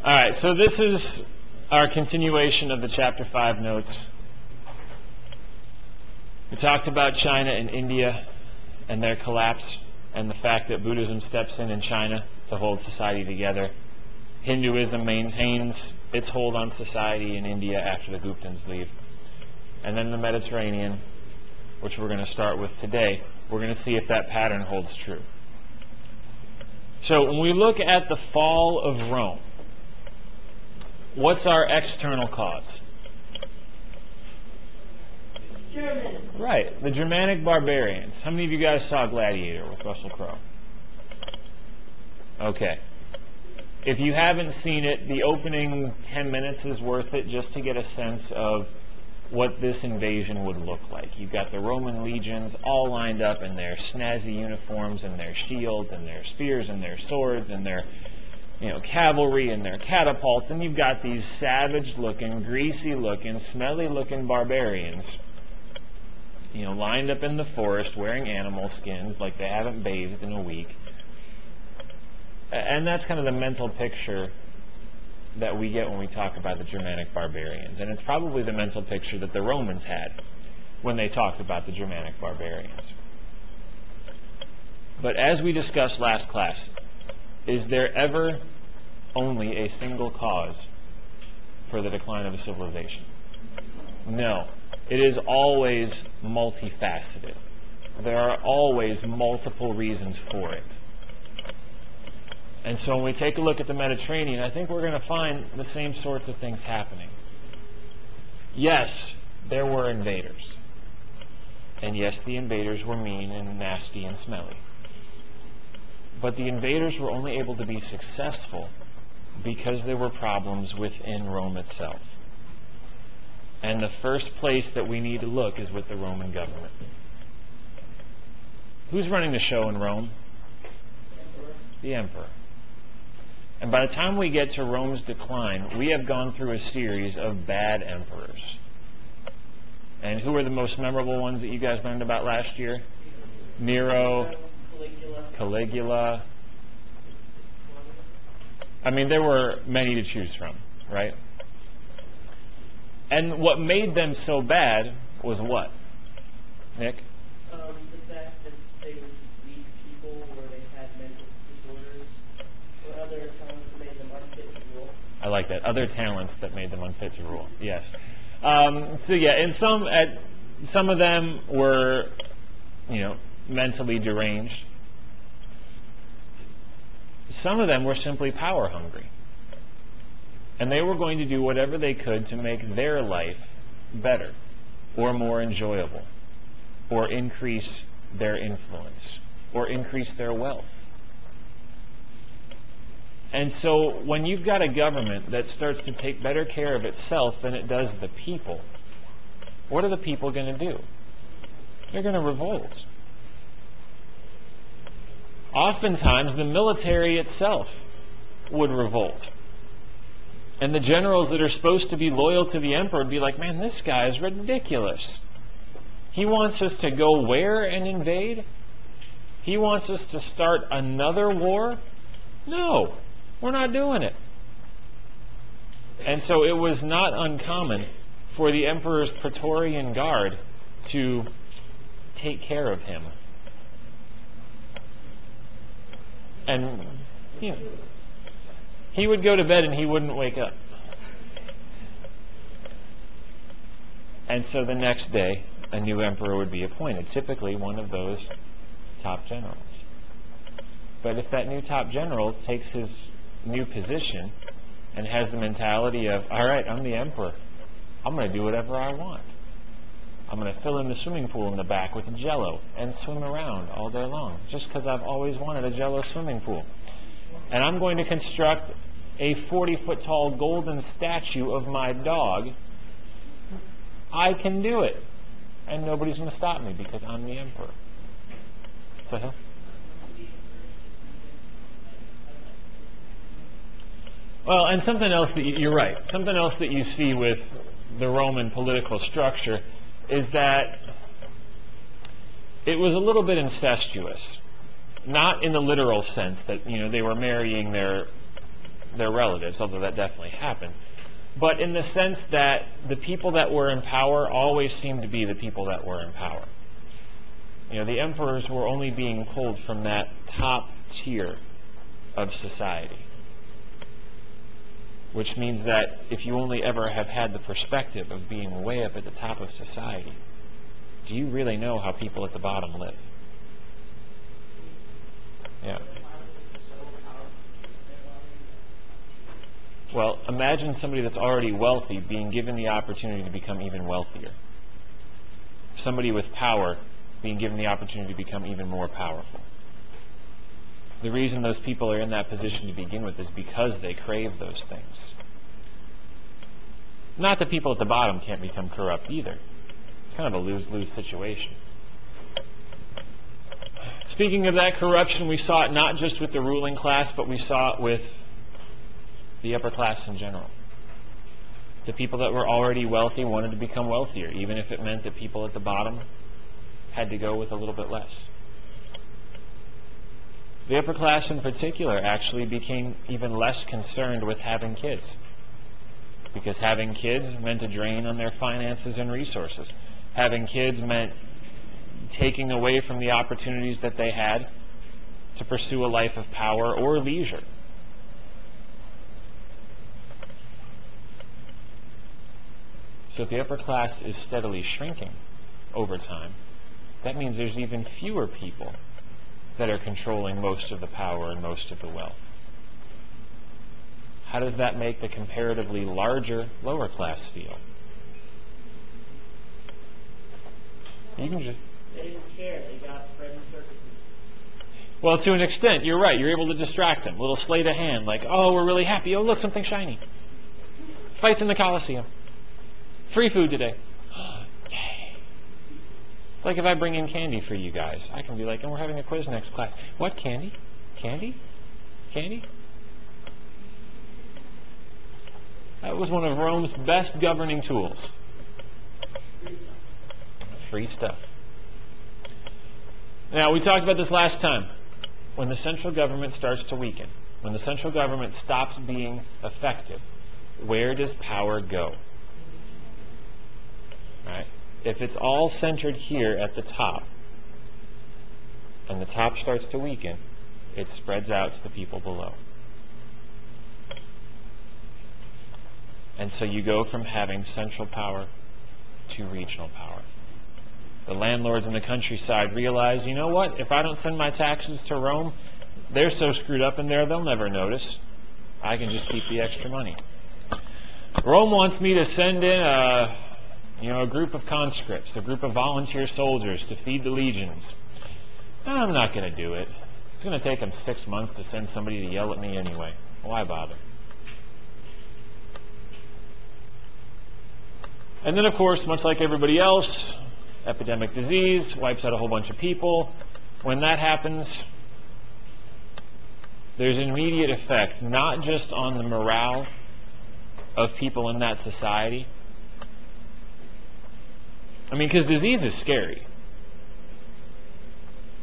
All right, so this is our continuation of the Chapter 5 notes. We talked about China and India and their collapse and the fact that Buddhism steps in China to hold society together. Hinduism maintains its hold on society in India after the Guptans leave. And then the Mediterranean, which we're going to start with today, we're going to see if that pattern holds true. So when we look at the fall of Rome, what's our external cause? German. Right, the Germanic barbarians. How many of you guys saw Gladiator with Russell Crowe? Okay. If you haven't seen it, the opening 10 minutes is worth it just to get a sense of what this invasion would look like. You've got the Roman legions all lined up in their snazzy uniforms and their shields and their spears and their swords and their cavalry and their catapults, and you've got these savage-looking, greasy-looking, smelly-looking barbarians, lined up in the forest wearing animal skins like they haven't bathed in a week. And that's kind of the mental picture that we get when we talk about the Germanic barbarians. And it's probably the mental picture that the Romans had when they talked about the Germanic barbarians. But as we discussed last class, is there ever only a single cause for the decline of a civilization? No. It is always multifaceted. There are always multiple reasons for it. And so when we take a look at the Mediterranean, I think we're going to find the same sorts of things happening. Yes, there were invaders. And yes, the invaders were mean and nasty and smelly. But the invaders were only able to be successful because there were problems within Rome itself. And the first place that we need to look is with the Roman government. Who's running the show in Rome? The emperor. And by the time we get to Rome's decline, we have gone through a series of bad emperors. And who are the most memorable ones that you guys learned about last year? Nero, Caligula. I mean, there were many to choose from, right? And what made them so bad was what? Nick? The fact that they were weak people, or they had mental disorders, or other talents that made them unfit to rule. I like that. Other talents that made them unfit to rule. Yes. So yeah, and some of them were, mentally deranged. Some of them were simply power hungry. And they were going to do whatever they could to make their life better or more enjoyable or increase their influence or increase their wealth. And so when you've got a government that starts to take better care of itself than it does the people, what are the people going to do? They're going to revolt. Oftentimes, the military itself would revolt. And the generals that are supposed to be loyal to the emperor would be like, man, this guy is ridiculous. He wants us to go where and invade? He wants us to start another war? No, we're not doing it. And so it was not uncommon for the emperor's Praetorian Guard to take care of him. And, he would go to bed and he wouldn't wake up. And so the next day, a new emperor would be appointed, typically one of those top generals. But if that new top general takes his new position and has the mentality of, all right, I'm the emperor, I'm going to do whatever I want. I'm going to fill in the swimming pool in the back with Jell-O and swim around all day long, just because I've always wanted a Jell-O swimming pool. And I'm going to construct a 40-foot tall golden statue of my dog. I can do it. And nobody's going to stop me because I'm the emperor. So, well, and something else that you're right. Something else that you see with the Roman political structure is that it was a little bit incestuous. Not in the literal sense that, they were marrying their their relatives, although that definitely happened. But in the sense that the people that were in power always seemed to be the people that were in power. You know, the emperors were only being pulled from that top tier of society. Which means that if you only ever have had the perspective of being way up at the top of society, do you really know how people at the bottom live? Yeah. Well, imagine somebody that's already wealthy being given the opportunity to become even wealthier. Somebody with power being given the opportunity to become even more powerful. The reason those people are in that position to begin with is because they crave those things. Not that people at the bottom can't become corrupt either. It's kind of a lose-lose situation. Speaking of that corruption, we saw it not just with the ruling class, but we saw it with the upper class in general. The people that were already wealthy wanted to become wealthier, even if it meant that people at the bottom had to go with a little bit less. The upper class in particular actually became even less concerned with having kids, because having kids meant a drain on their finances and resources. Having kids meant taking away from the opportunities that they had to pursue a life of power or leisure. So if the upper class is steadily shrinking over time, that means there's even fewer people that are controlling most of the power and most of the wealth. How does that make the comparatively larger lower class feel? You can just... They didn't care. They got bread and circuses. Well, to an extent, you're right. You're able to distract them. A little sleight of hand, like, oh, we're really happy. Oh, look, something shiny. Fights in the Coliseum. Free food today. Yay. It's like if I bring in candy for you guys. I can be like, and we're having a quiz next class. What, candy? Candy? Candy? That was one of Rome's best governing tools. Free stuff. Now, we talked about this last time. When the central government starts to weaken, when the central government stops being effective, where does power go? Right? If it's all centered here at the top, and the top starts to weaken, it spreads out to the people below. And so you go from having central power to regional power. The landlords in the countryside realize, you know what, if I don't send my taxes to Rome, they're so screwed up in there they'll never notice. I can just keep the extra money. Rome wants me to send in a group of conscripts, a group of volunteer soldiers to feed the legions. I'm not going to do it. It's going to take them 6 months to send somebody to yell at me anyway. Why bother? And then, of course, much like everybody else, epidemic disease wipes out a whole bunch of people. When that happens, there's an immediate effect, not just on the morale of people in that society. I mean, because disease is scary.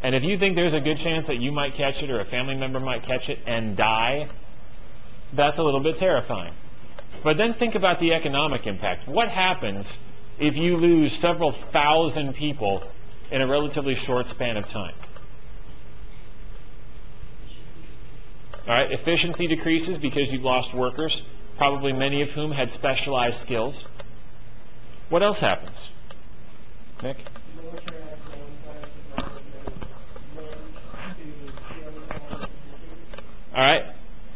And if you think there's a good chance that you might catch it or a family member might catch it and die, that's a little bit terrifying. But then think about the economic impact. What happens if you lose several thousand people in a relatively short span of time? All right, efficiency decreases because you've lost workers, probably many of whom had specialized skills. What else happens? Nick? All right.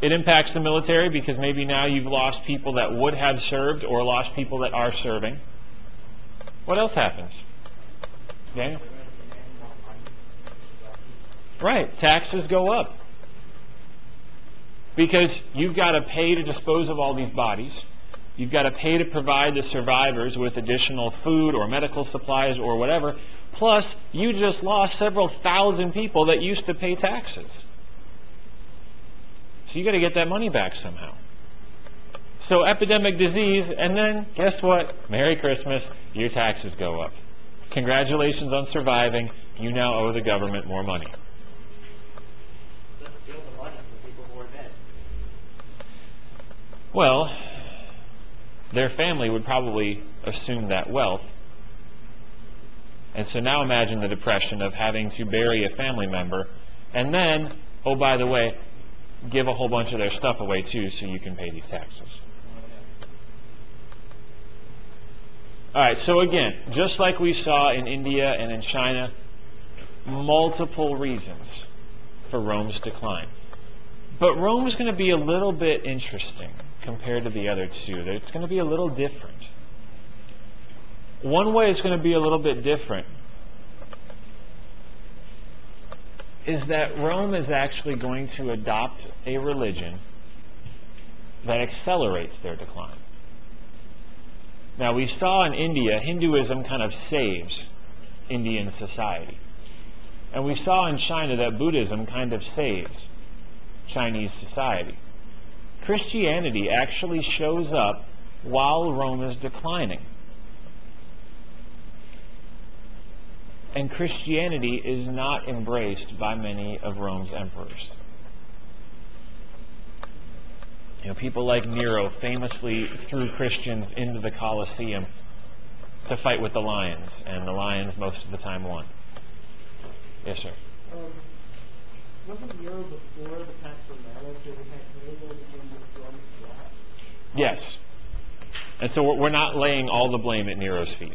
It impacts the military because maybe now you've lost people that would have served or lost people that are serving. What else happens? Daniel? Right. Taxes go up. Because you've got to pay to dispose of all these bodies. You've got to pay to provide the survivors with additional food or medical supplies or whatever. Plus, you just lost several thousand people that used to pay taxes. So you got to get that money back somehow. So epidemic disease, and then guess what? Merry Christmas, your taxes go up. Congratulations on surviving. You now owe the government more money. Well, their family would probably assume that wealth. And so now imagine the depression of having to bury a family member and then, oh, by the way, give a whole bunch of their stuff away too so you can pay these taxes. All right, so again, just like we saw in India and in China, multiple reasons for Rome's decline. But Rome's going to be a little bit interesting compared to the other two. It's going to be a little different. One way it's going to be a little bit different is that Rome is actually going to adopt a religion that accelerates their decline. Now, we saw in India, Hinduism kind of saves Indian society. And we saw in China that Buddhism kind of saves Chinese society. Christianity actually shows up while Rome is declining. And Christianity is not embraced by many of Rome's emperors. You know, people like Nero famously threw Christians into the Colosseum to fight with the lions, and the lions most of the time won. Yes, sir. Wasn't Nero before the Pax Romana, so we had Hannibal begin with Rome collapse? Yes. And so we're not laying all the blame at Nero's feet.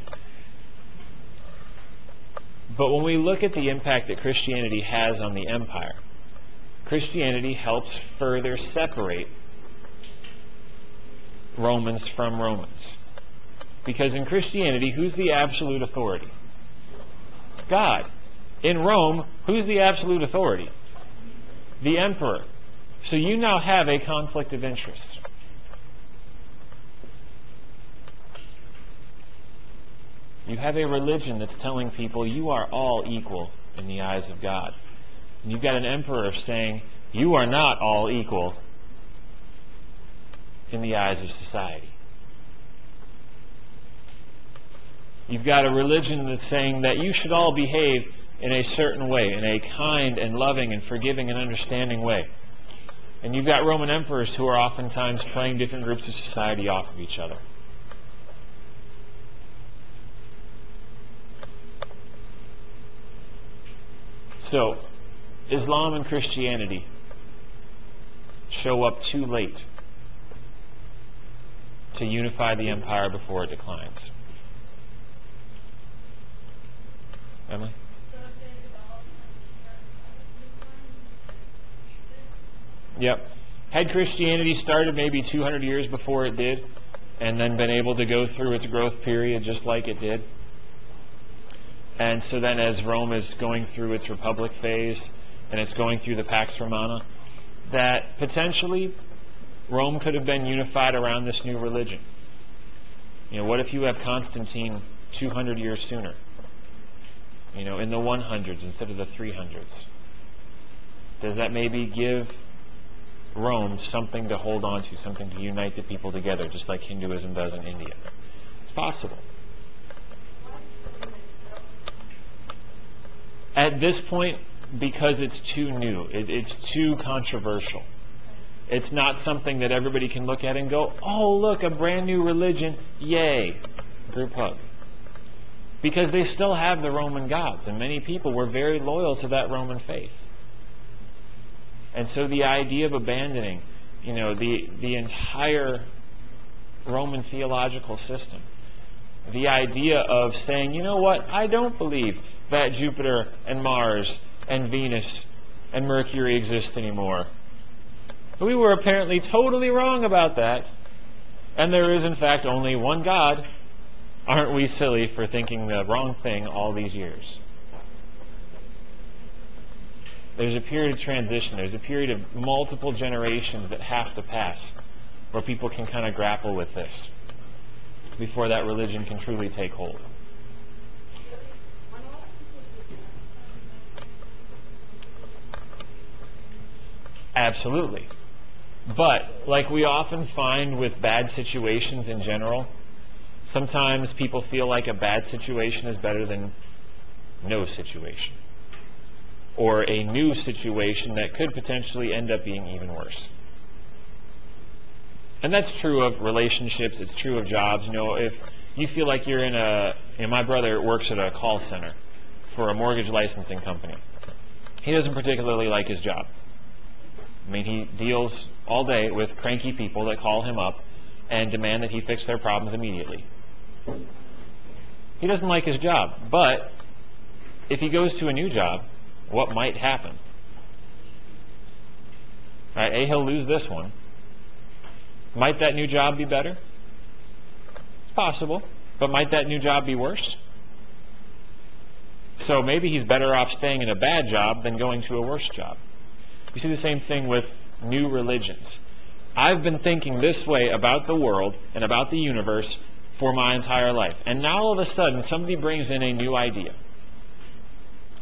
But when we look at the impact that Christianity has on the empire, Christianity helps further separate Romans from Romans. Because in Christianity, who's the absolute authority? God. In Rome, who's the absolute authority? The emperor. So you now have a conflict of interest. You have a religion that's telling people you are all equal in the eyes of God. And you've got an emperor saying you are not all equal in the eyes of society. You've got a religion that's saying that you should all behave in a certain way, in a kind and loving and forgiving and understanding way. And you've got Roman emperors who are oftentimes playing different groups of society off of each other. So, Islam and Christianity show up too late to unify the empire before it declines. Emily? Yep. Had Christianity started maybe 200 years before it did, and then been able to go through its growth period just like it did, and so then as Rome is going through its Republic phase, and it's going through the Pax Romana, that potentially Rome could have been unified around this new religion. You know, what if you have Constantine 200 years sooner? You know, in the 100s instead of the 300s. Does that maybe give Rome something to hold on to, something to unite the people together, just like Hinduism does in India? It's possible. At this point, because it's too new, it's too controversial. It's not something that everybody can look at and go, oh, look, a brand new religion, yay, group hug. Because they still have the Roman gods, and many people were very loyal to that Roman faith. And so the idea of abandoning, you know, the entire Roman theological system, the idea of saying, you know what, I don't believe that Jupiter and Mars and Venus and Mercury exist anymore. We were apparently totally wrong about that. And there is, in fact, only one God. Aren't we silly for thinking the wrong thing all these years? There's a period of transition. There's a period of multiple generations that have to pass where people can kind of grapple with this before that religion can truly take hold. Absolutely. But, like we often find with bad situations in general, sometimes people feel like a bad situation is better than no situation. Or a new situation that could potentially end up being even worse. And that's true of relationships, it's true of jobs. You know, if you feel like you're in a, my brother works at a call center for a mortgage licensing company. He doesn't particularly like his job. I mean, he deals all day with cranky people that call him up and demand that he fix their problems immediately. He doesn't like his job, but if he goes to a new job, what might happen? Right, A, he'll lose this one. Might that new job be better? It's possible, but might that new job be worse? So maybe he's better off staying in a bad job than going to a worse job. You see the same thing with new religions. I've been thinking this way about the world and about the universe for my entire life. And now all of a sudden somebody brings in a new idea.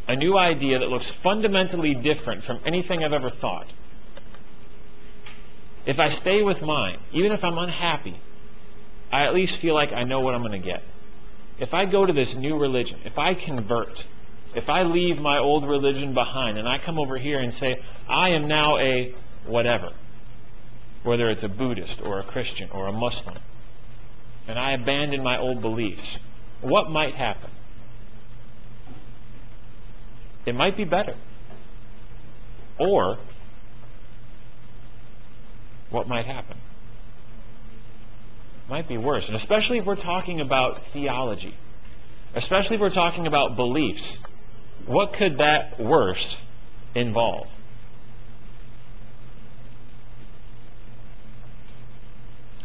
A new idea that looks fundamentally different from anything I've ever thought. If I stay with mine, even if I'm unhappy, I at least feel like I know what I'm going to get. If I go to this new religion, if I convert, if I leave my old religion behind and I come over here and say, I am now a whatever, whether it's a Buddhist or a Christian or a Muslim, and I abandon my old beliefs, what might happen? It might be better. Or, what might happen? Might be worse. And especially if we're talking about theology, especially if we're talking about beliefs, what could that worse involve?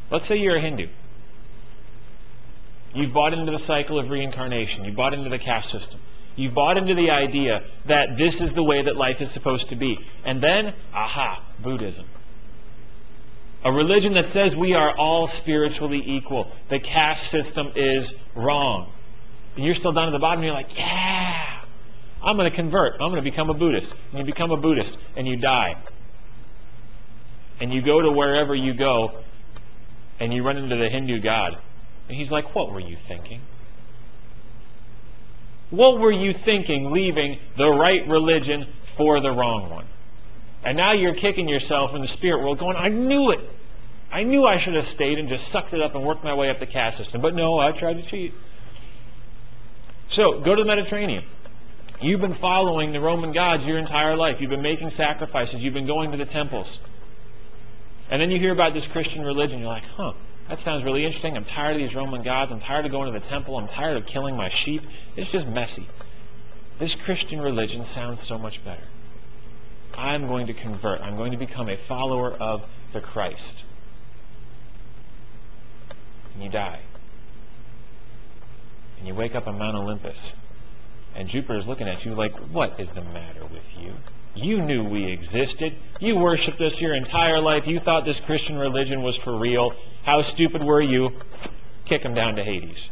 Let's say you're a Hindu. You've bought into the cycle of reincarnation. You've bought into the caste system. You've bought into the idea that this is the way that life is supposed to be. And then, aha, Buddhism. A religion that says we are all spiritually equal. The caste system is wrong. And you're still down at the bottom and you're like, yeah, I'm going to convert. I'm going to become a Buddhist. And you become a Buddhist and you die. And you go to wherever you go and you run into the Hindu god. And he's like, what were you thinking? What were you thinking leaving the right religion for the wrong one? And now you're kicking yourself in the spirit world going, I knew it. I knew I should have stayed and just sucked it up and worked my way up the caste system. But no, I tried to cheat. So, go to the Mediterranean. You've been following the Roman gods your entire life. You've been making sacrifices. You've been going to the temples. And then you hear about this Christian religion. You're like, huh, that sounds really interesting. I'm tired of these Roman gods. I'm tired of going to the temple. I'm tired of killing my sheep. It's just messy. This Christian religion sounds so much better. I'm going to convert. I'm going to become a follower of the Christ. And you die. And you wake up on Mount Olympus. And Jupiter's looking at you like, what is the matter with you? You knew we existed. You worshipped us your entire life. You thought this Christian religion was for real. How stupid were you? Kick him down to Hades.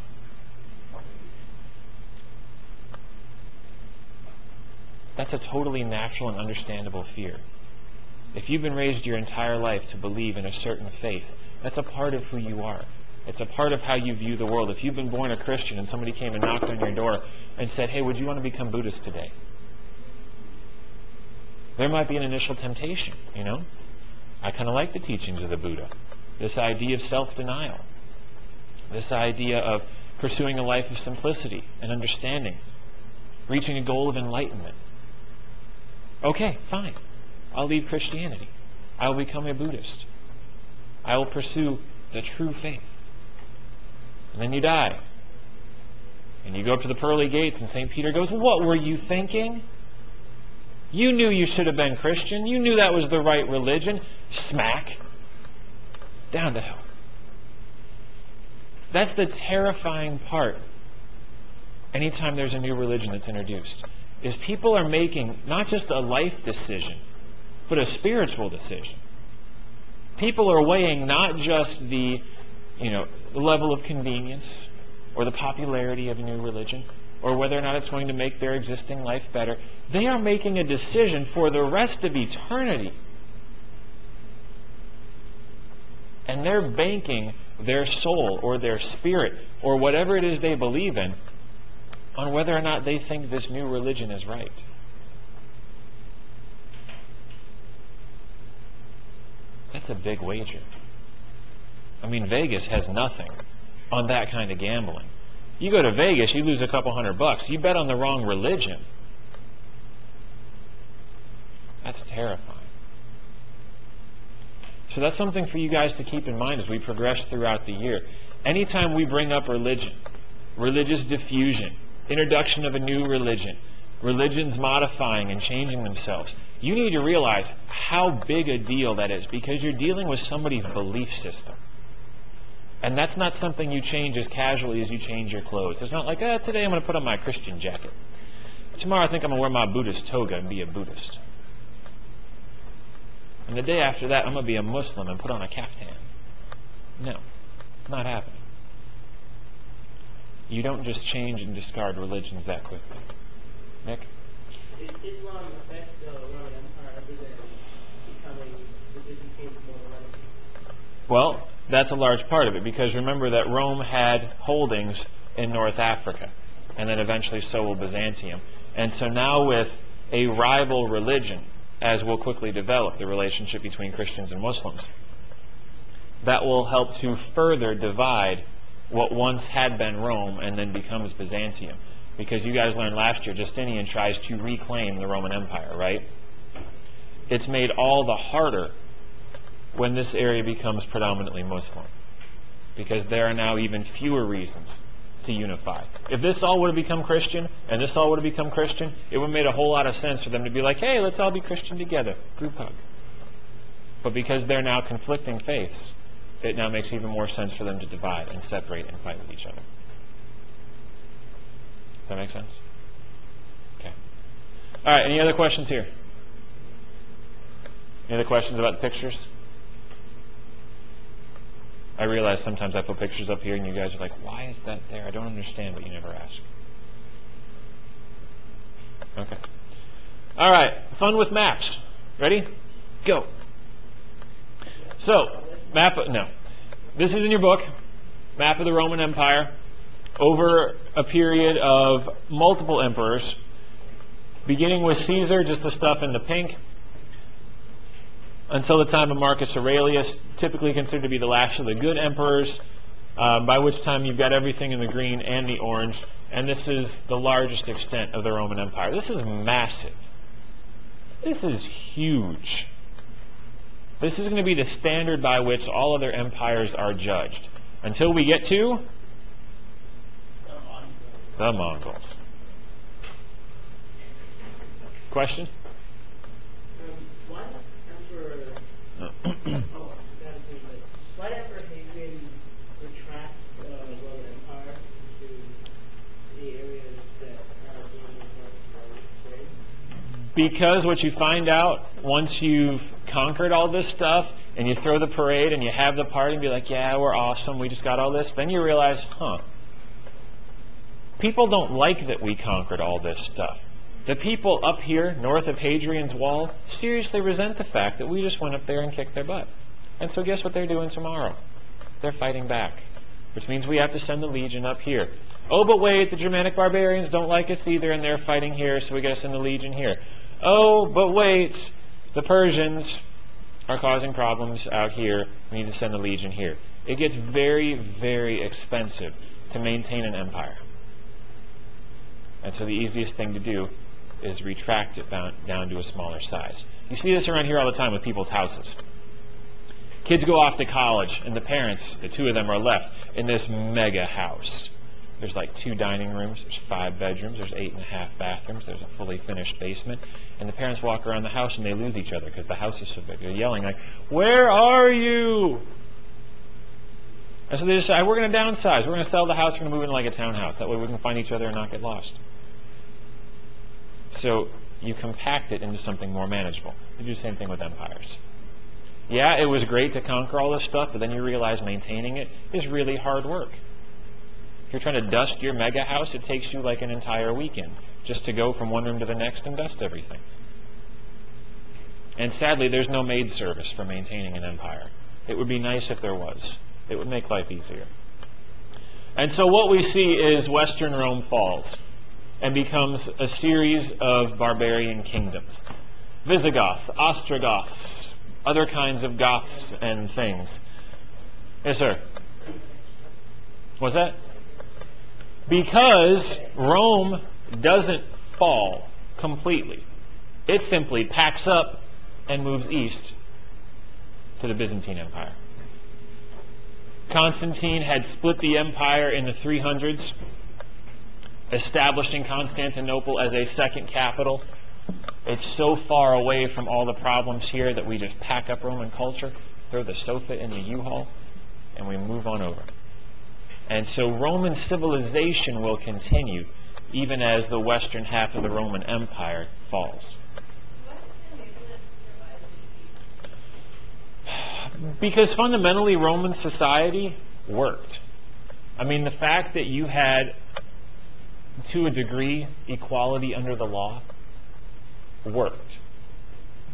That's a totally natural and understandable fear. If you've been raised your entire life to believe in a certain faith, that's a part of who you are. It's a part of how you view the world. If you've been born a Christian and somebody came and knocked on your door and said, hey, would you want to become Buddhist today? There might be an initial temptation, you know? I kind of like the teachings of the Buddha. This idea of self-denial. This idea of pursuing a life of simplicity and understanding. Reaching a goal of enlightenment. Okay, fine. I'll leave Christianity. I will become a Buddhist. I will pursue the true faith. And then you die. And you go up to the pearly gates and St. Peter goes, what were you thinking? You knew you should have been Christian. You knew that was the right religion. Smack. Down to hell. That's the terrifying part anytime there's a new religion that's introduced. Is people are making not just a life decision, but a spiritual decision. People are weighing not just the level of convenience or the popularity of a new religion or whether or not it's going to make their existing life better. They are making a decision for the rest of eternity. And they're banking their soul or their spirit or whatever it is they believe in on whether or not they think this new religion is right. That's a big wager. I mean, Vegas has nothing on that kind of gambling. You go to Vegas, you lose a couple $100. You bet on the wrong religion. That's terrifying. So that's something for you guys to keep in mind as we progress throughout the year. Anytime we bring up religion, religious diffusion, introduction of a new religion, religions modifying and changing themselves, you need to realize how big a deal that is, because you're dealing with somebody's belief system. And that's not something you change as casually as you change your clothes. It's not like, today I'm going to put on my Christian jacket. Tomorrow I think I'm going to wear my Buddhist toga and be a Buddhist. And the day after that, I'm going to be a Muslim and put on a kaftan. No, not happening. You don't just change and discard religions that quickly. Nick? Did Islam affect the Roman Empire other than it became more relevant? Well, that's a large part of it, because remember that Rome had holdings in North Africa, and then eventually so will Byzantium. And so now with a rival religion, as will quickly develop, the relationship between Christians and Muslims, that will help to further divide what once had been Rome and then becomes Byzantium. Because you guys learned last year, Justinian tries to reclaim the Roman Empire, right? It's made all the harder when this area becomes predominantly Muslim, because there are now even fewer reasons to unify. If this all would have become Christian, and this all would have become Christian, it would have made a whole lot of sense for them to be like, hey, let's all be Christian together, group hug. But because they're now conflicting faiths, it now makes even more sense for them to divide and separate and fight with each other. Does that make sense? Okay. All right, any other questions here? Any other questions about the pictures? I realize sometimes I put pictures up here and you guys are like, why is that there? I don't understand, but you never ask. Okay. All right, fun with maps. Ready? Go. So, this is in your book, Map of the Roman Empire, over a period of multiple emperors, beginning with Caesar, just the stuff in the pink, until the time of Marcus Aurelius, typically considered to be the last of the good emperors, by which time you've got everything in the green and the orange, and this is the largest extent of the Roman Empire. This is massive. This is huge. This is going to be the standard by which all other empires are judged, until we get to the Mongols. Question? Why did Emperor Hadrian retract the Roman Empire to the areas that are being today? Because what you find out once you've conquered all this stuff and you throw the parade and you have the party and be like, yeah, we're awesome, we just got all this, then you realize, people don't like that we conquered all this stuff. The people up here, north of Hadrian's Wall, seriously resent the fact that we just went up there and kicked their butt. And so guess what they're doing tomorrow? They're fighting back, which means we have to send the legion up here. Oh, but wait, the Germanic barbarians don't like us either, and they're fighting here, so we got to send the legion here. Oh, but wait, the Persians are causing problems out here. We need to send the legion here. It gets very, very expensive to maintain an empire. And so the easiest thing to do is retract it down to a smaller size. You see this around here all the time with people's houses. Kids go off to college, and the parents, the two of them, are left in this mega house. There's like 2 dining rooms, there's 5 bedrooms, there's 8.5 bathrooms, there's a fully finished basement, and the parents walk around the house and they lose each other because the house is so big. They're yelling like, where are you? And so they decide, we're going to downsize, we're going to sell the house, we're going to move into like a townhouse. That way we can find each other and not get lost. So you compact it into something more manageable. You do the same thing with empires. Yeah, it was great to conquer all this stuff, but then you realize maintaining it is really hard work. If you're trying to dust your mega house, it takes you like an entire weekend just to go from one room to the next and dust everything. And sadly, there's no maid service for maintaining an empire. It would be nice if there was. It would make life easier. And so what we see is Western Rome falls and becomes a series of barbarian kingdoms. Visigoths, Ostrogoths, other kinds of Goths and things. Yes, sir. What's that? Because Rome doesn't fall completely. It simply packs up and moves east to the Byzantine Empire. Constantine had split the empire in the 300s, establishing Constantinople as a second capital. It's so far away from all the problems here that we just pack up Roman culture, throw the sofa in the U-Haul, and we move on over. And so Roman civilization will continue even as the western half of the Roman Empire falls. Because fundamentally Roman society worked. I mean, the fact that you had, to a degree, equality under the law worked.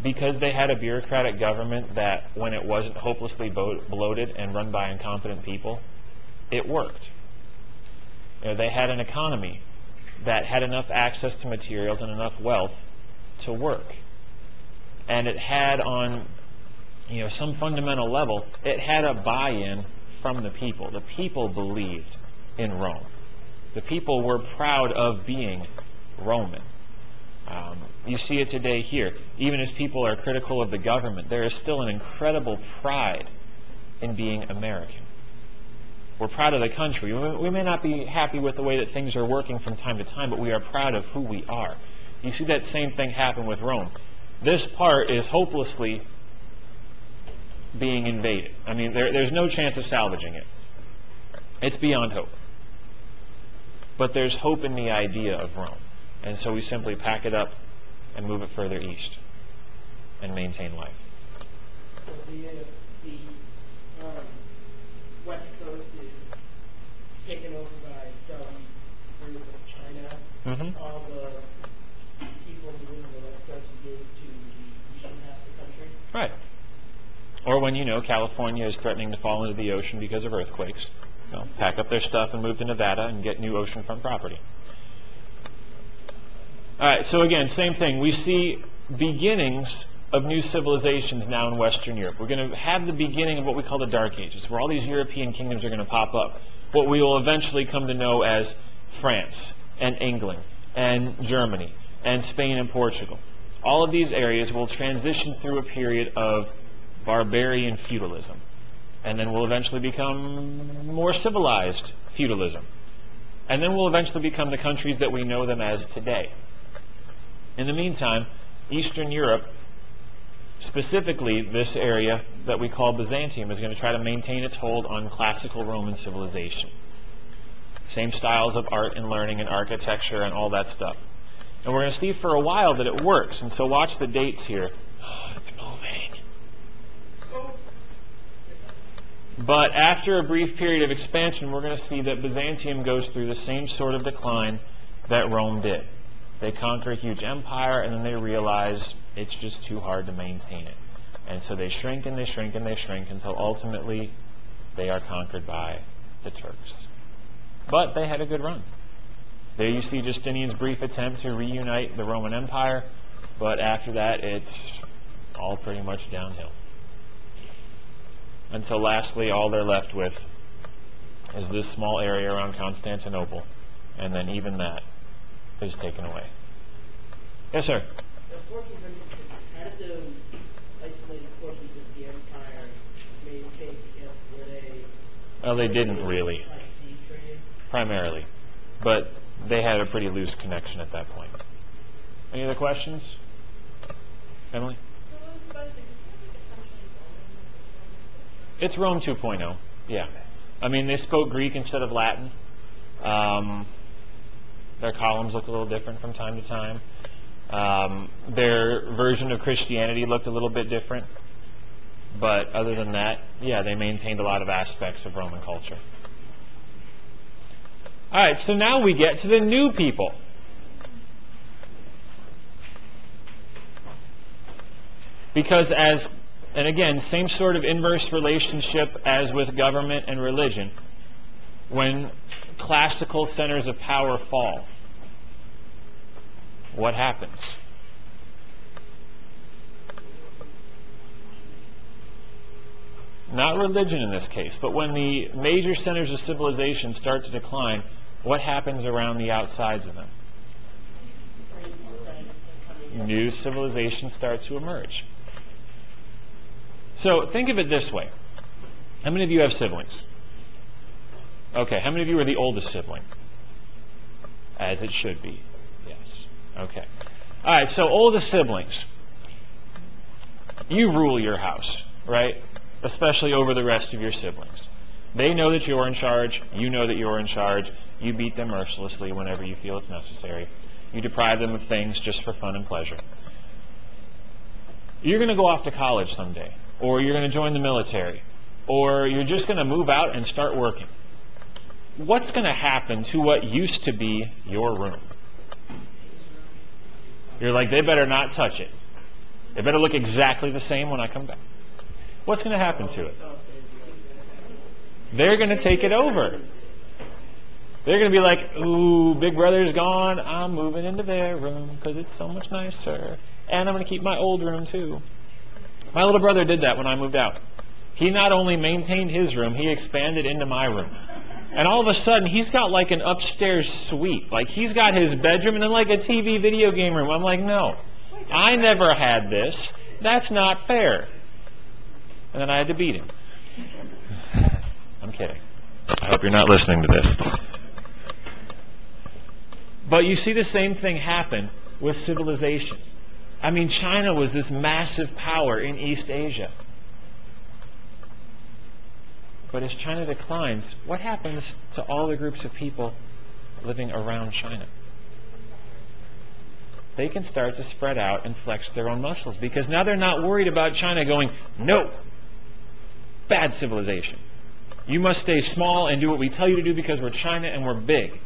Because they had a bureaucratic government that, when it wasn't hopelessly bloated and run by incompetent people, it worked. You know, they had an economy that had enough access to materials and enough wealth to work. And it had on, you know, some fundamental level, it had a buy-in from the people. The people believed in Rome. The people were proud of being Roman. You see it today here. Even as people are critical of the government, there is still an incredible pride in being American. We're proud of the country. We may not be happy with the way that things are working from time to time, but we are proud of who we are. You see that same thing happen with Rome. This part is hopelessly being invaded. I mean, there's no chance of salvaging it. It's beyond hope. But there's hope in the idea of Rome. And so we simply pack it up and move it further east and maintain life. So the West Coast is taken over by some group of China. Mm-hmm. All the people who live in the West Coast go to the eastern half of the country. Right. Or when, you know, California is threatening to fall into the ocean because of earthquakes. You know, pack up their stuff and move to Nevada and get new oceanfront property. All right, so again, same thing. We see beginnings of new civilizations now in Western Europe. We're going to have the beginning of what we call the Dark Ages, where all these European kingdoms are going to pop up. What we will eventually come to know as France and England and Germany and Spain and Portugal. All of these areas will transition through a period of barbarian feudalism. And then will eventually become more civilized feudalism. And then will eventually become the countries that we know them as today. In the meantime, Eastern Europe, specifically this area that we call Byzantium, is going to try to maintain its hold on classical Roman civilization. Same styles of art and learning and architecture and all that stuff. And we're going to see for a while that it works. And so watch the dates here. Oh, it's moving. But after a brief period of expansion, we're going to see that Byzantium goes through the same sort of decline that Rome did. They conquer a huge empire, and then they realize it's just too hard to maintain it. And so they shrink and they shrink and they shrink until ultimately they are conquered by the Turks. But they had a good run. There you see Justinian's brief attempt to reunite the Roman Empire, but after that it's all pretty much downhill. Until lastly, all they're left with is this small area around Constantinople, and then even that is taken away. Yes, sir? The 1400s, how did the isolated portions of the empire maintain together? Were they... Well, they didn't really, like sea trade? primarily. But they had a pretty loose connection at that point. Any other questions? Emily? It's Rome 2.0, yeah. I mean, they spoke Greek instead of Latin. Their columns look a little different from time to time. Their version of Christianity looked a little bit different. But other than that, yeah, they maintained a lot of aspects of Roman culture. All right, so now we get to the new people. Because and again, same sort of inverse relationship as with government and religion. When classical centers of power fall, what happens? not religion in this case, but when the major centers of civilization start to decline, what happens around the outsides of them? New civilizations start to emerge. So think of it this way. How many of you have siblings? Okay, how many of you are the oldest sibling? As it should be. Yes. Okay. All right, so oldest siblings. You rule your house, right? Especially over the rest of your siblings. They know that you're in charge. You know that you're in charge. You beat them mercilessly whenever you feel it's necessary. You deprive them of things just for fun and pleasure. You're going to go off to college someday, or you're going to join the military, or you're just going to move out and start working. What's going to happen to what used to be your room? You're like, they better not touch it. They better look exactly the same when I come back. What's going to happen to it? They're going to take it over. They're going to be like, ooh, big brother's gone. I'm moving into their room because it's so much nicer. And I'm going to keep my old room too. My little brother did that when I moved out. He not only maintained his room, he expanded into my room. And all of a sudden, he's got like an upstairs suite. Like he's got his bedroom and then like a TV video game room. I'm like, no, I never had this. That's not fair. And then I had to beat him. I'm kidding. I hope you're not listening to this. But you see the same thing happen with civilization. I mean, China was this massive power in East Asia. But as China declines, what happens to all the groups of people living around China? They can start to spread out and flex their own muscles because now they're not worried about China going, no, bad civilization. You must stay small and do what we tell you to do because we're China and we're big.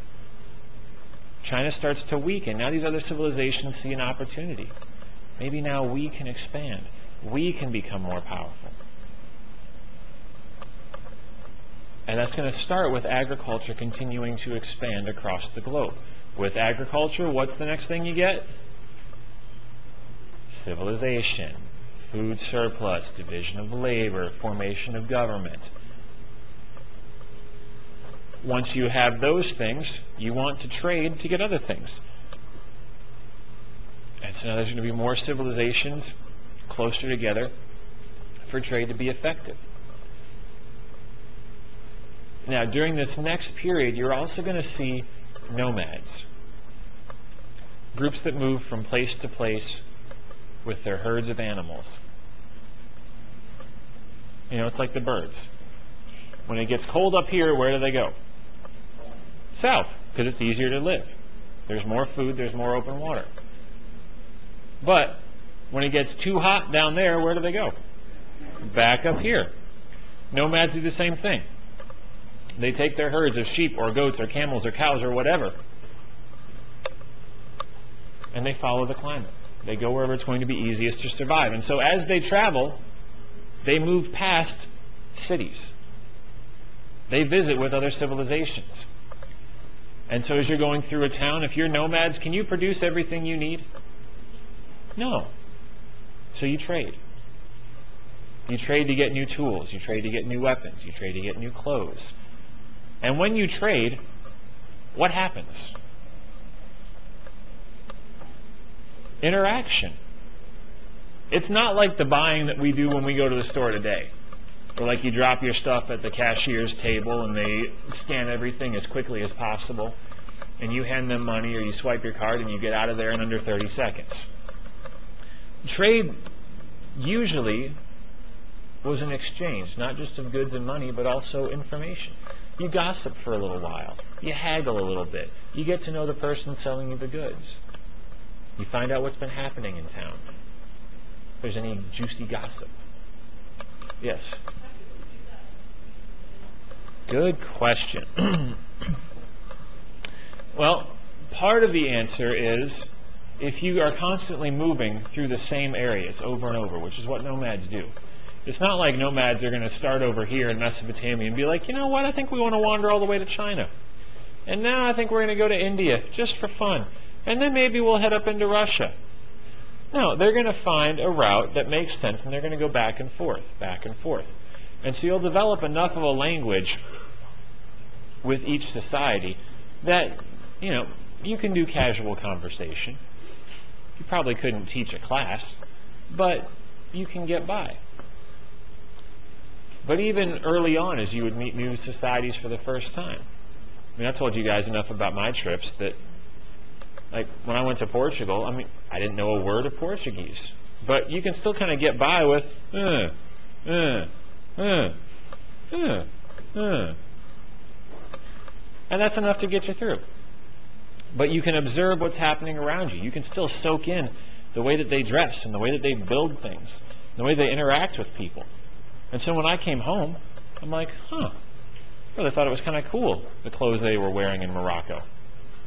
China starts to weaken. Now these other civilizations see an opportunity. Maybe now we can expand. We can become more powerful. And that's going to start with agriculture continuing to expand across the globe. With agriculture, what's the next thing you get? Civilization, food surplus, division of labor, formation of government. Once you have those things, you want to trade to get other things. And so now there's going to be more civilizations closer together for trade to be effective. Now, during this next period, you're also going to see nomads. Groups that move from place to place with their herds of animals. You know, it's like the birds. When it gets cold up here, where do they go? South, because it's easier to live. There's more food, there's more open water. But when it gets too hot down there, where do they go? Back up here. Nomads do the same thing. They take their herds of sheep or goats or camels or cows or whatever, and they follow the climate. They go wherever it's going to be easiest to survive. And so as they travel, they move past cities. They visit with other civilizations. And so as you're going through a town, if you're nomads, can you produce everything you need? No. So you trade. You trade to get new tools. You trade to get new weapons. You trade to get new clothes. And when you trade, what happens? Interaction. It's not like the buying that we do when we go to the store today. Where like you drop your stuff at the cashier's table and they scan everything as quickly as possible. And you hand them money or you swipe your card and you get out of there in under 30 seconds. Trade usually was an exchange, not just of goods and money, but also information. You gossip for a little while. You haggle a little bit. You get to know the person selling you the goods. You find out what's been happening in town. If there's any juicy gossip. Yes? Good question. Well, part of the answer is if you are constantly moving through the same areas over and over, which is what nomads do. It's not like nomads are going to start over here in Mesoamerica and be like, you know what, I think we want to wander all the way to China. And now I think we're going to go to India just for fun. And then maybe we'll head up into Russia. No, they're going to find a route that makes sense and they're going to go back and forth, back and forth. And so you'll develop enough of a language with each society that, you can do casual conversation. You probably couldn't teach a class, but you can get by. But even early on, as you would meet new societies for the first time, I told you guys enough about my trips that, like, when I went to Portugal, I didn't know a word of Portuguese. But you can still kind of get by with, and that's enough to get you through. But you can observe what's happening around you. You can still soak in the way that they dress and the way that they build things, the way they interact with people. And so when I came home, I'm like, I really thought it was kind of cool, the clothes they were wearing in Morocco.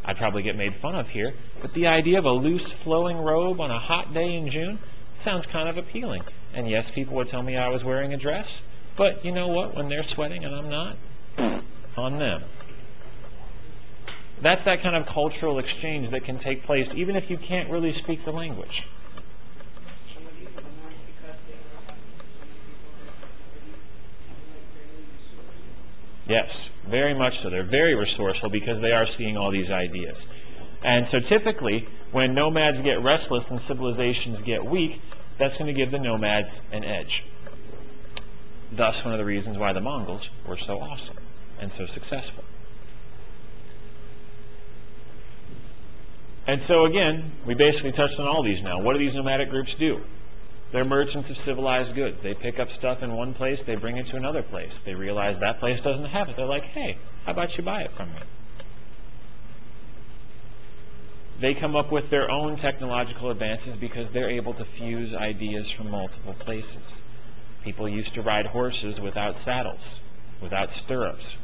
I'd probably get made fun of here, but the idea of a loose flowing robe on a hot day in June sounds kind of appealing. And yes, people would tell me I was wearing a dress, but you know what? When they're sweating and I'm not, on them. That's that kind of cultural exchange that can take place even if you can't really speak the language. Yes, very much so. They're very resourceful because they are seeing all these ideas. And so typically, when nomads get restless and civilizations get weak, that's going to give the nomads an edge. Thus, one of the reasons why the Mongols were so awesome and so successful. And so again, we basically touched on all these now. What do these nomadic groups do? They're merchants of civilized goods. They pick up stuff in one place, they bring it to another place. They realize that place doesn't have it. They're like, hey, how about you buy it from me? They come up with their own technological advances because they're able to fuse ideas from multiple places. People used to ride horses without saddles, without stirrups,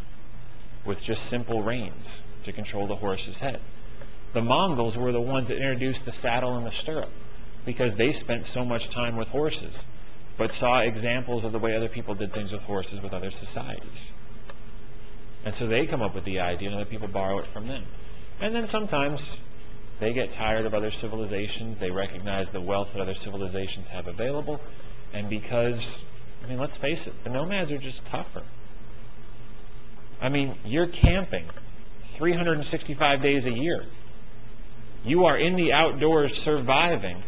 with just simple reins to control the horse's head. The Mongols were the ones that introduced the saddle and the stirrup because they spent so much time with horses, but saw examples of the way other people did things with horses with other societies. And so they come up with the idea and other people borrow it from them. And then sometimes they get tired of other civilizations. They recognize the wealth that other civilizations have available. And because, let's face it, the nomads are just tougher. You're camping 365 days a year. You are in the outdoors surviving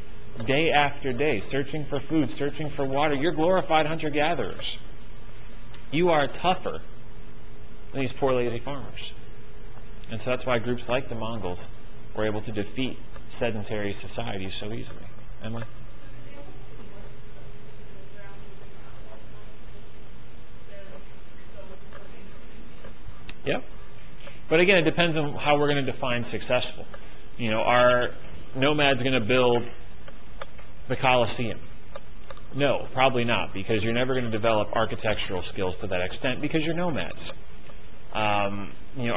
day after day, searching for food, searching for water. You're glorified hunter-gatherers. You are tougher than these poor lazy farmers. And so that's why groups like the Mongols were able to defeat sedentary societies so easily. Emily? Yep. But again, it depends on how we're going to define successful. Are nomads going to build the Colosseum? No, probably not, because you're never going to develop architectural skills to that extent because you're nomads. Are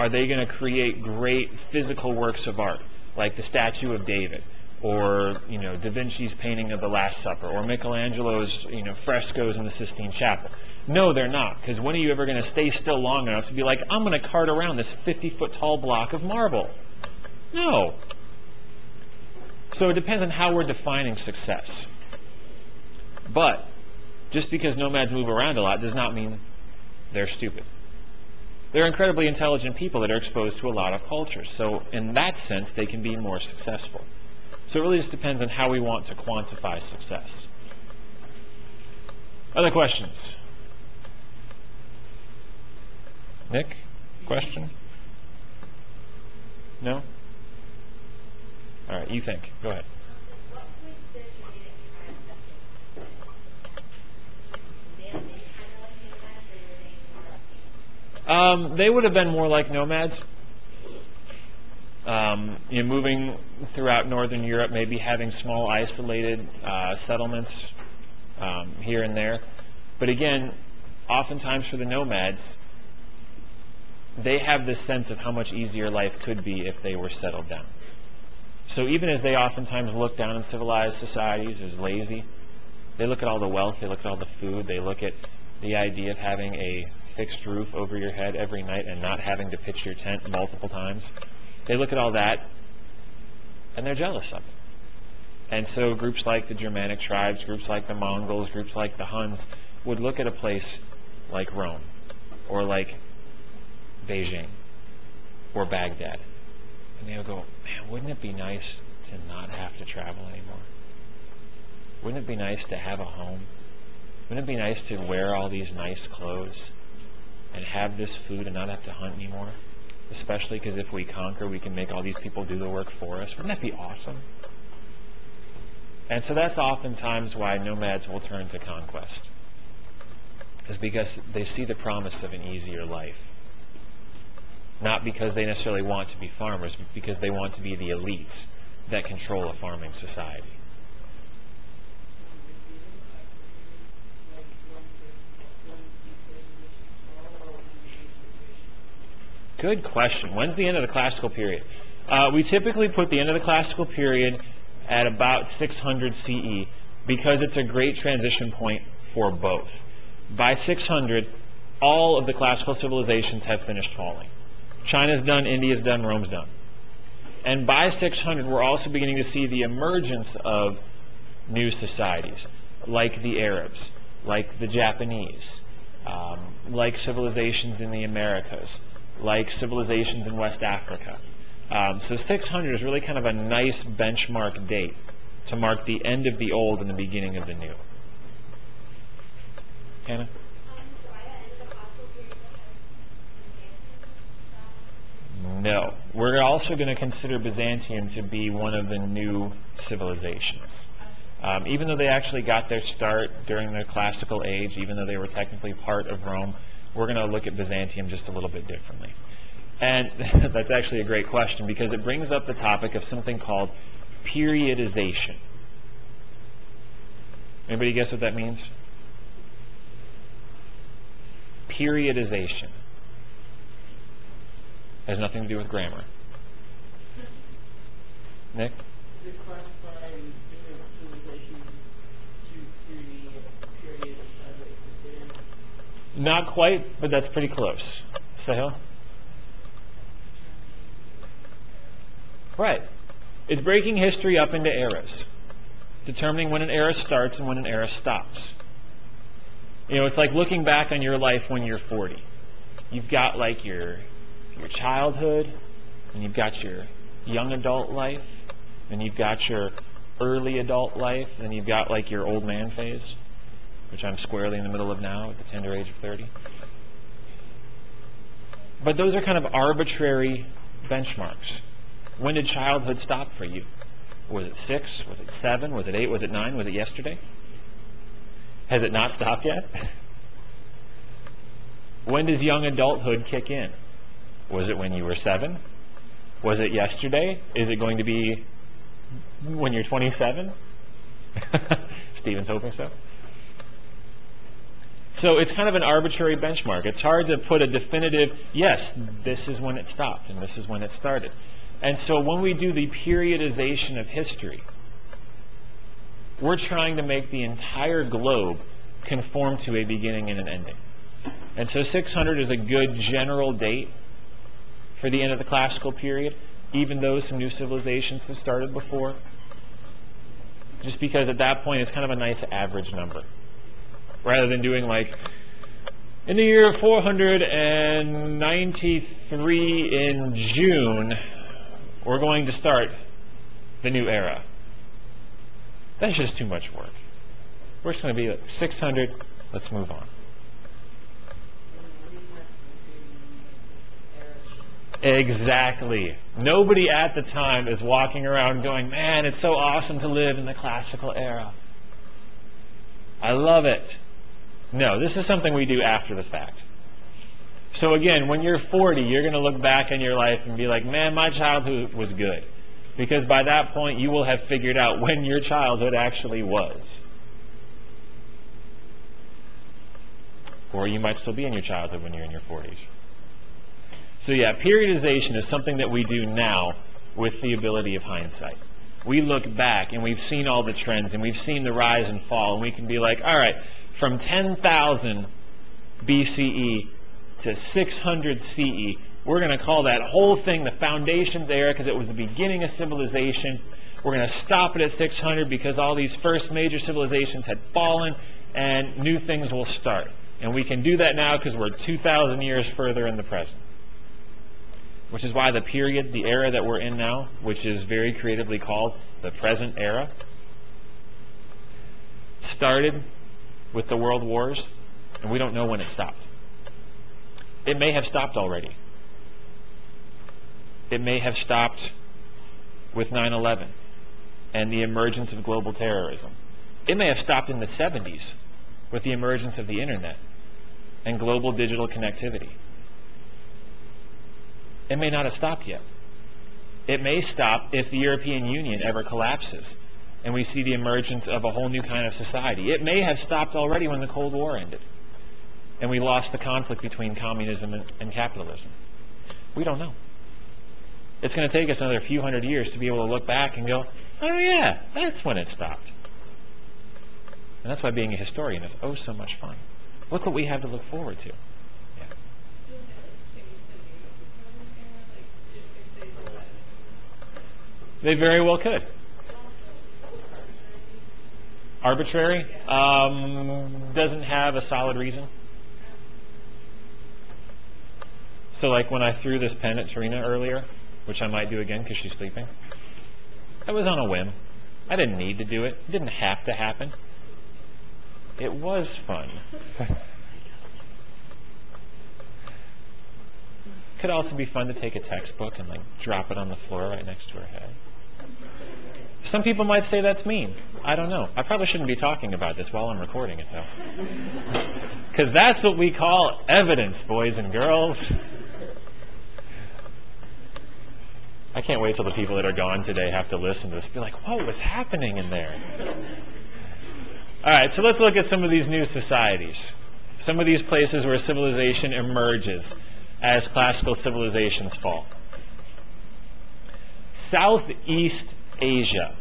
they going to create great physical works of art, like the Statue of David, or Da Vinci's painting of the Last Supper, or Michelangelo's frescoes in the Sistine Chapel? No, they're not, because when are you ever going to stay still long enough to be like, I'm going to cart around this 50-foot tall block of marble? No. So it depends on how we're defining success. But just because nomads move around a lot does not mean they're stupid. They're incredibly intelligent people that are exposed to a lot of cultures. So in that sense, they can be more successful. So it really just depends on how we want to quantify success. Other questions? Nick, question? No? All right, you think. Go ahead. They would have been more like nomads. Moving throughout northern Europe, maybe having small isolated settlements here and there. But again, oftentimes for the nomads, they have this sense of how much easier life could be if they were settled down. So even as they oftentimes look down on civilized societies as lazy, they look at all the wealth, they look at all the food, they look at the idea of having a fixed roof over your head every night and not having to pitch your tent multiple times. They look at all that and they're jealous of it. And so groups like the Germanic tribes, groups like the Mongols, groups like the Huns would look at a place like Rome, or like Beijing, or Baghdad. And they'll go, man, wouldn't it be nice to not have to travel anymore? Wouldn't it be nice to have a home? Wouldn't it be nice to wear all these nice clothes and have this food and not have to hunt anymore? Especially because if we conquer, we can make all these people do the work for us. Wouldn't that be awesome? And so that's oftentimes why nomads will turn to conquest, is because they see the promise of an easier life. Not because they necessarily want to be farmers, but because they want to be the elites that control a farming society. Good question. When's the end of the classical period? We typically put the end of the classical period at about 600 CE because it's a great transition point for both. By 600, all of the classical civilizations have finished falling. China's done, India's done, Rome's done. And by 600, we're also beginning to see the emergence of new societies, like the Arabs, like the Japanese, like civilizations in the Americas, like civilizations in West Africa. So 600 is really kind of a nice benchmark date to mark the end of the old and the beginning of the new. Hannah? No. We're also going to consider Byzantium to be one of the new civilizations. Even though they actually got their start during the classical age, even though they were technically part of Rome, we're going to look at Byzantium just a little bit differently. And that's actually a great question because it brings up the topic of something called periodization. Anybody guess what that means? Periodization. Has nothing to do with grammar. Nick? Is it classifying different civilizations to periods as they consider? Not quite, but that's pretty close. Sahil? Right. It's breaking history up into eras, determining when an era starts and when an era stops. You know, it's like looking back on your life when you're 40. You've got like your childhood, and you've got your young adult life, and you've got your early adult life, and you've got like your old man phase, which I'm squarely in the middle of now at the tender age of 30. But those are kind of arbitrary benchmarks. When did childhood stop for you? Was it 6? Was it 7? Was it 8? Was it 9? Was it yesterday? Has it not stopped yet? When does young adulthood kick in? Was it when you were 7? Was it yesterday? Is it going to be when you're 27? Stephen's hoping so. So it's kind of an arbitrary benchmark. It's hard to put a definitive, yes, this is when it stopped and this is when it started. And so when we do the periodization of history, we're trying to make the entire globe conform to a beginning and an ending. And so 600 is a good general date for the end of the classical period, even though some new civilizations have started before. Just because at that point it's kind of a nice average number. Rather than doing like, in the year 493 in June, we're going to start the new era. That's just too much work. We're just going to be like 600, let's move on. Exactly. Nobody at the time is walking around going, man, it's so awesome to live in the classical era. I love it. No, this is something we do after the fact. So again, when you're 40, you're going to look back on your life and be like, man, my childhood was good. Because by that point, you will have figured out when your childhood actually was. Or you might still be in your childhood when you're in your 40s. So yeah, periodization is something that we do now with the ability of hindsight. We look back and we've seen all the trends and we've seen the rise and fall, and we can be like, all right, from 10,000 BCE to 600 CE, we're going to call that whole thing the Foundations era because it was the beginning of civilization. We're going to stop it at 600 because all these first major civilizations had fallen and new things will start. And we can do that now because we're 2,000 years further in the present. Which is why the period, the era that we're in now, which is very creatively called the present era, started with the world wars, and we don't know when it stopped. It may have stopped already. It may have stopped with 9/11 and the emergence of global terrorism. It may have stopped in the 70s with the emergence of the internet and global digital connectivity. It may not have stopped yet. It may stop if the European Union ever collapses and we see the emergence of a whole new kind of society. It may have stopped already when the Cold War ended and we lost the conflict between communism and capitalism. We don't know. It's going to take us another few hundred years to be able to look back and go, oh yeah, that's when it stopped. And that's why being a historian is oh so much fun. Look what we have to look forward to. Yeah. They very well could. Arbitrary? Doesn't have a solid reason. So like when I threw this pen at Tarina earlier, which I might do again because she's sleeping, that was on a whim. I didn't need to do it. It didn't have to happen. It was fun. Could also be fun to take a textbook and like drop it on the floor right next to her head. Some people might say that's mean. I don't know. I probably shouldn't be talking about this while I'm recording it though. Because that's what we call evidence, boys and girls. I can't wait till the people that are gone today have to listen to this. Be like, what was happening in there? All right, so let's look at some of these new societies. Some of these places where civilization emerges as classical civilizations fall. Southeast Asia.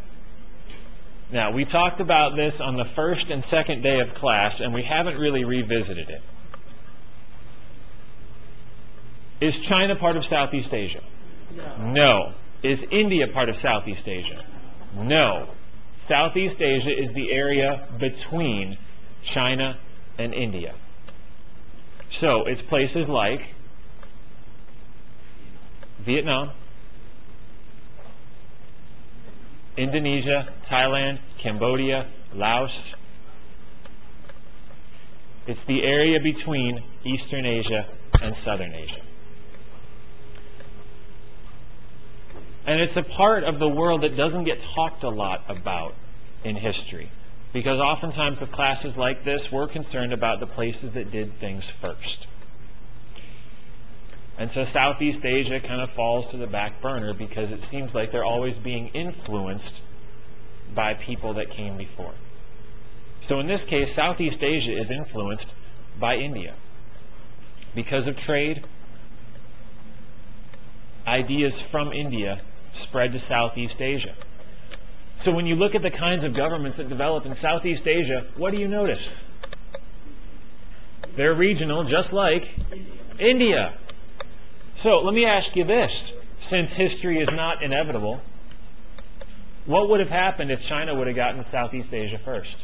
Now, we talked about this on the first and second day of class, and we haven't really revisited it. Is China part of Southeast Asia? No. Is India part of Southeast Asia? No. Southeast Asia is the area between China and India. So it's places like Vietnam, Indonesia, Thailand, Cambodia, Laos. It's the area between Eastern Asia and Southern Asia. And it's a part of the world that doesn't get talked a lot about in history. Because oftentimes with classes like this, we're concerned about the places that did things first. And so Southeast Asia kind of falls to the back burner because it seems like they're always being influenced by people that came before. So in this case, Southeast Asia is influenced by India. Because of trade, ideas from India spread to Southeast Asia. So when you look at the kinds of governments that develop in Southeast Asia, what do you notice? They're regional, just like India. So let me ask you this. Since history is not inevitable, what would have happened if China would have gotten Southeast Asia first?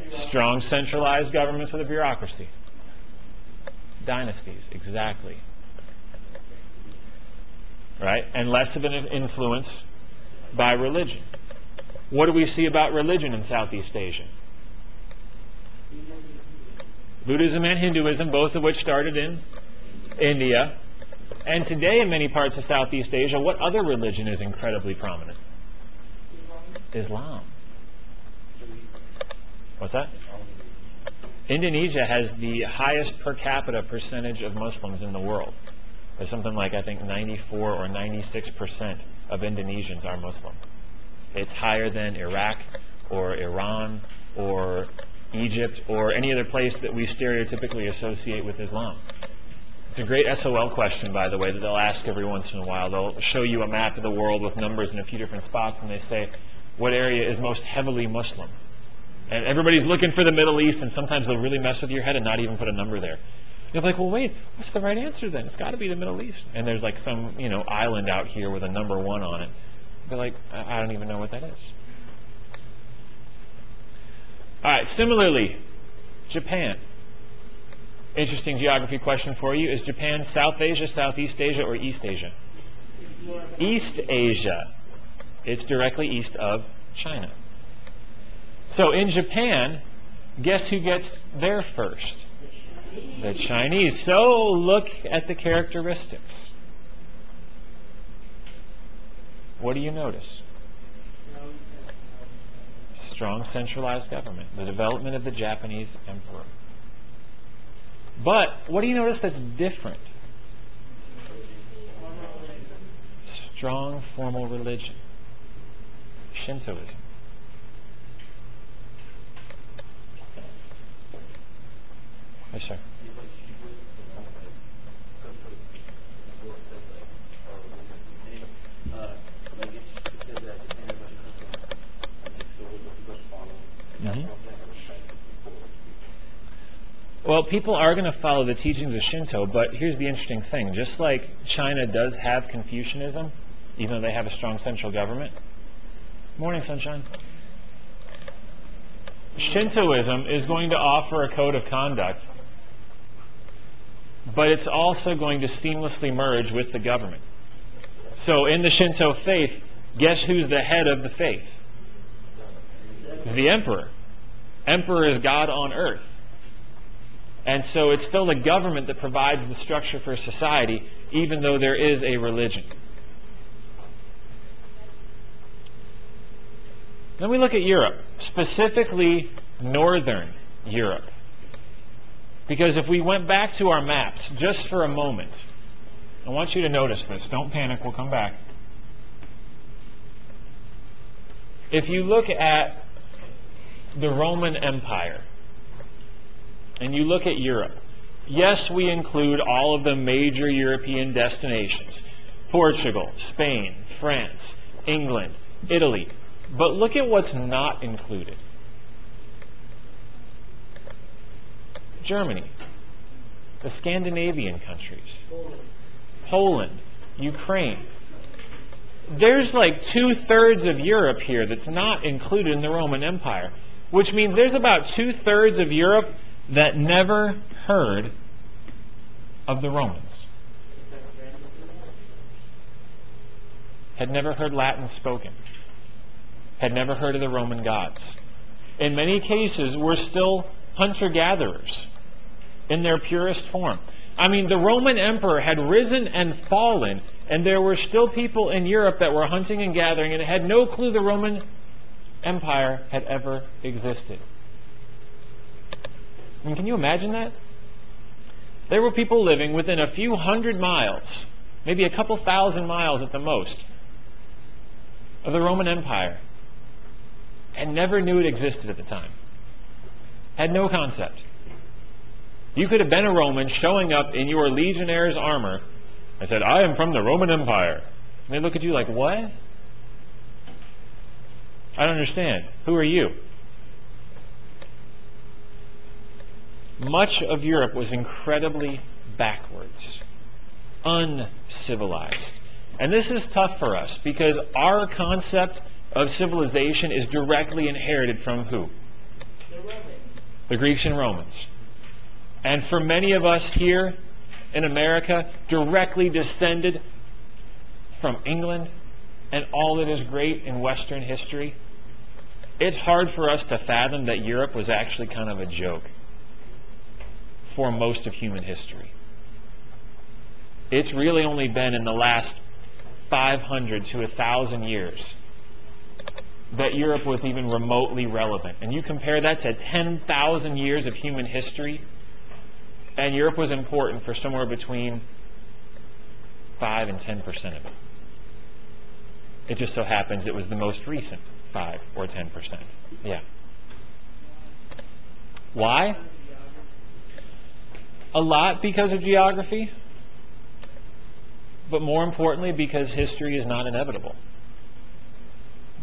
Strong centralized governments with a bureaucracy. Dynasties, exactly. Right? And less of an influence by religion. What do we see about religion in Southeast Asia? Buddhism and Hinduism, both of which started in India. And today in many parts of Southeast Asia, what other religion is incredibly prominent? Islam. What's that? Indonesia has the highest per capita percentage of Muslims in the world. There's something like, I think, 94 or 96% of Indonesians are Muslim. It's higher than Iraq or Iran or Egypt or any other place that we stereotypically associate with Islam. It's a great SOL question, by the way, that they'll ask every once in a while. They'll show you a map of the world with numbers in a few different spots, and they say, what area is most heavily Muslim? And everybody's looking for the Middle East, and sometimes they'll really mess with your head and not even put a number there. You're like, well, wait, what's the right answer then? It's got to be the Middle East. And there's like some, island out here with a number 1 on it. They're like, I don't even know what that is. All right, similarly, Japan. Interesting geography question for you. Is Japan South Asia, Southeast Asia, or East Asia? East Asia. It's directly east of China. So in Japan, guess who gets there first? The Chinese. So look at the characteristics. What do you notice? Strong centralized government. The development of the Japanese emperor. But what do you notice that's different? Strong formal religion. Shintoism. Yes, sir. Mm-hmm. Well, people are going to follow the teachings of Shinto, but here's the interesting thing. Just like China does have Confucianism, even though they have a strong central government. Morning, sunshine. Shintoism is going to offer a code of conduct, but it's also going to seamlessly merge with the government. So in the Shinto faith, guess who's the head of the faith? It's the emperor. Emperor is God on earth. And so it's still the government that provides the structure for society, even though there is a religion. Then we look at Europe, specifically Northern Europe. Because if we went back to our maps just for a moment, I want you to notice this. Don't panic, we'll come back. If you look at the Roman Empire, and you look at Europe, yes, we include all of the major European destinations. Portugal, Spain, France, England, Italy. But look at what's not included. Germany, the Scandinavian countries, Poland, Ukraine. There's like 2/3 of Europe here that's not included in the Roman Empire, which means there's about 2/3 of Europe that never heard of the Romans. Had never heard Latin spoken. Had never heard of the Roman gods. In many cases, we're still hunter-gatherers in their purest form. I mean, the Roman emperor had risen and fallen, and there were still people in Europe that were hunting and gathering and had no clue the Roman Empire had ever existed. I mean, can you imagine that? There were people living within a few hundred miles, maybe a couple thousand miles at the most, of the Roman Empire, and never knew it existed at the time. Had no concept. You could have been a Roman showing up in your legionnaire's armor and said, I am from the Roman Empire. And they look at you like, what? I don't understand. Who are you? Much of Europe was incredibly backwards, uncivilized. And this is tough for us because our concept of civilization is directly inherited from who? The Romans. The Greeks and Romans. And for many of us here in America, directly descended from England and all that is great in Western history. It's hard for us to fathom that Europe was actually kind of a joke for most of human history. It's really only been in the last 500 to 1,000 years that Europe was even remotely relevant. And you compare that to 10,000 years of human history, and Europe was important for somewhere between 5 and 10% of it. It just so happens it was the most recent 5 or 10%. Yeah. Why? A lot because of geography, but more importantly because history is not inevitable.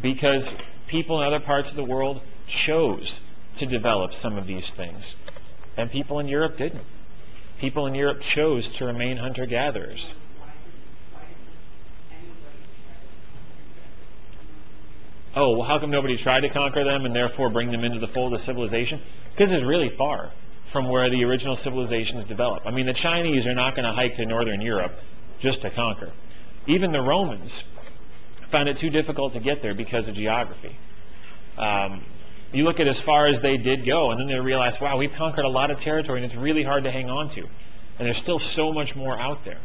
Because people in other parts of the world chose to develop some of these things, and people in Europe didn't. People in Europe chose to remain hunter-gatherers. oh, well, how come nobody tried to conquer them and therefore bring them into the fold of civilization? Because it's really far from where the original civilizations developed. I mean, the Chinese are not going to hike to northern Europe just to conquer. Even the Romans found it too difficult to get there because of geography. You look at as far as they did go, and then they realized, wow, we've conquered a lot of territory, and it's really hard to hang on to. And there's still so much more out there.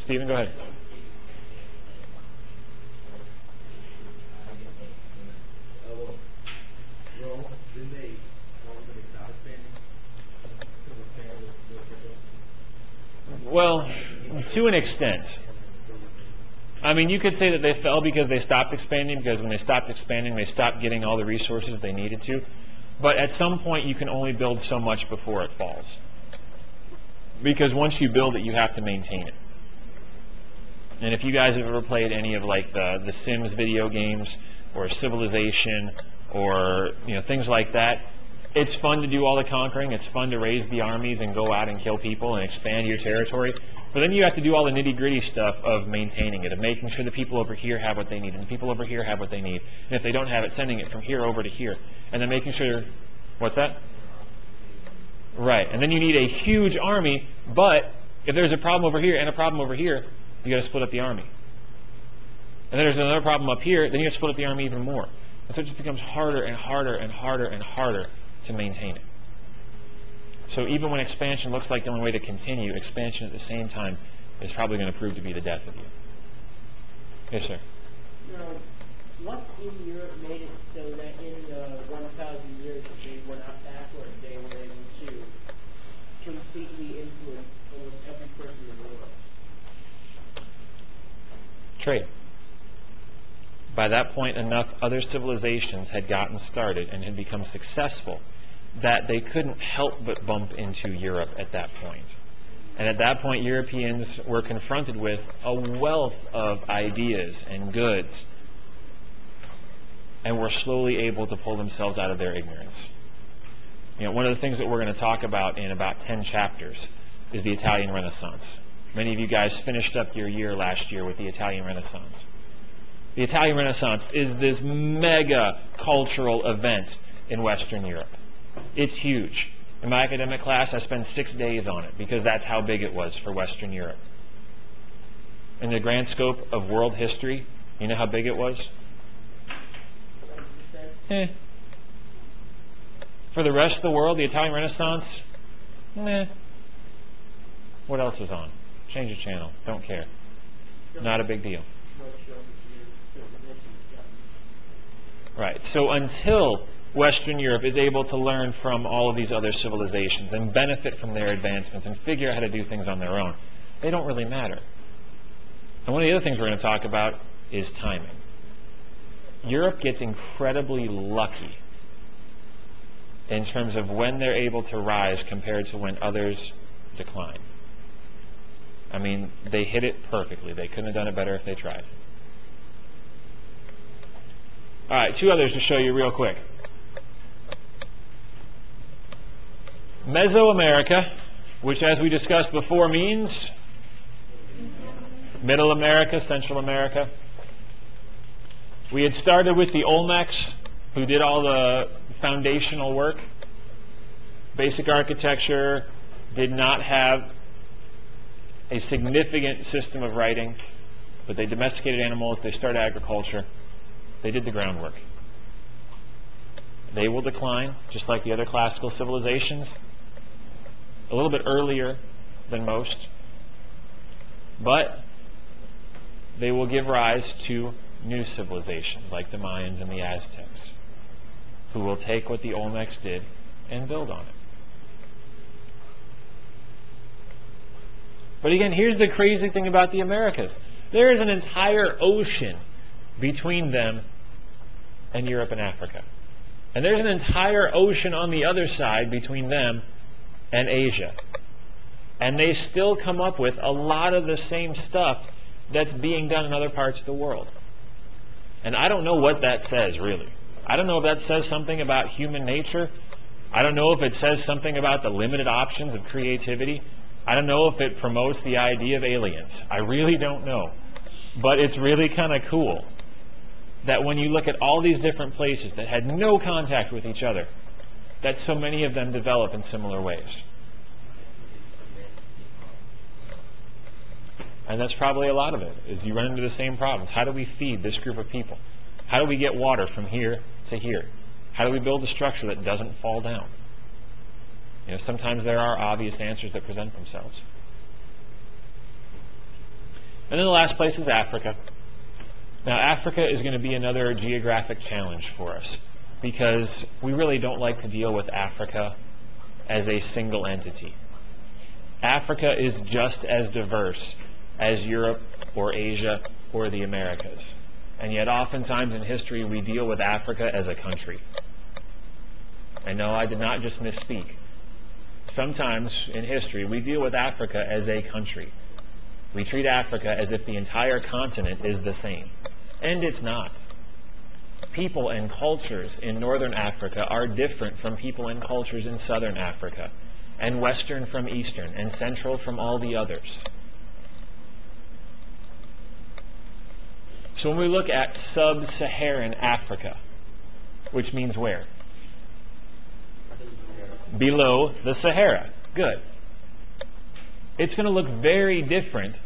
Stephen, go ahead. Well, to an extent. I mean, you could say that they fell because they stopped expanding, because when they stopped expanding, they stopped getting all the resources they needed to. But at some point, you can only build so much before it falls. Because once you build it, you have to maintain it. And if you guys have ever played any of like the Sims video games or Civilization or things like that, it's fun to do all the conquering. It's fun to raise the armies and go out and kill people and expand your territory. But then you have to do all the nitty-gritty stuff of maintaining it, of making sure the people over here have what they need, and the people over here have what they need. And if they don't have it, sending it from here over to here. And then making sure, what's that? Right. And then you need a huge army, but if there's a problem over here and a problem over here, you got to split up the army. And then there's another problem up here, then you have to split up the army even more. And so it just becomes harder and harder and harder and harder to maintain it. So even when expansion looks like the only way to continue, expansion at the same time is probably going to prove to be the death of you. Yes, sir. Now, what in Europe made it so that in the 1,000 years that they went out backward, they were able to completely influence almost every person in the world? Trade. By that point, enough other civilizations had gotten started and had become successful that they couldn't help but bump into Europe at that point. And at that point, Europeans were confronted with a wealth of ideas and goods and were slowly able to pull themselves out of their ignorance. One of the things that we're going to talk about in about 10 chapters is the Italian Renaissance. Many of you guys finished up your year last year with the Italian Renaissance. The Italian Renaissance is this mega cultural event in Western Europe. It's huge. In my academic class, I spent 6 days on it because that's how big it was for Western Europe. In the grand scope of world history, you know how big it was? For the rest of the world, the Italian Renaissance, What else is on? Change the channel. Don't care. Not a big deal. Right. So until Western Europe is able to learn from all of these other civilizations and benefit from their advancements and figure out how to do things on their own, they don't really matter. And one of the other things we're going to talk about is timing. Europe gets incredibly lucky in terms of when they're able to rise compared to when others decline. I mean, they hit it perfectly. They couldn't have done it better if they tried. All right, 2 others to show you real quick. Mesoamerica, which as we discussed before means Middle America, Central America. We had started with the Olmecs, who did all the foundational work. Basic architecture, did not have a significant system of writing, but they domesticated animals, they started agriculture, they did the groundwork. They will decline, just like the other classical civilizations, a little bit earlier than most, but they will give rise to new civilizations like the Mayans and the Aztecs, who will take what the Olmecs did and build on it. But again, here's the crazy thing about the Americas. There is an entire ocean between them and Europe and Africa. And there's an entire ocean on the other side between them and Asia. And they still come up with a lot of the same stuff that's being done in other parts of the world. And I don't know what that says, really. I don't know if that says something about human nature. I don't know if it says something about the limited options of creativity. I don't know if it promotes the idea of aliens. I really don't know. But it's really kind of cool that when you look at all these different places that had no contact with each other, that so many of them develop in similar ways. And that's probably a lot of it, is you run into the same problems. How do we feed this group of people? How do we get water from here to here? How do we build a structure that doesn't fall down? You know, sometimes there are obvious answers that present themselves. And then the last place is Africa. Now, Africa is going to be another geographic challenge for us because we really don't like to deal with Africa as a single entity. Africa is just as diverse as Europe or Asia or the Americas. And yet oftentimes in history we deal with Africa as a country. And no, I did not just misspeak. Sometimes in history we deal with Africa as a country. We treat Africa as if the entire continent is the same. And it's not. People and cultures in northern Africa are different from people and cultures in southern Africa, and western from eastern, and central from all the others. So when we look at sub-Saharan Africa, which means where? Below the Sahara. Good. It's going to look very different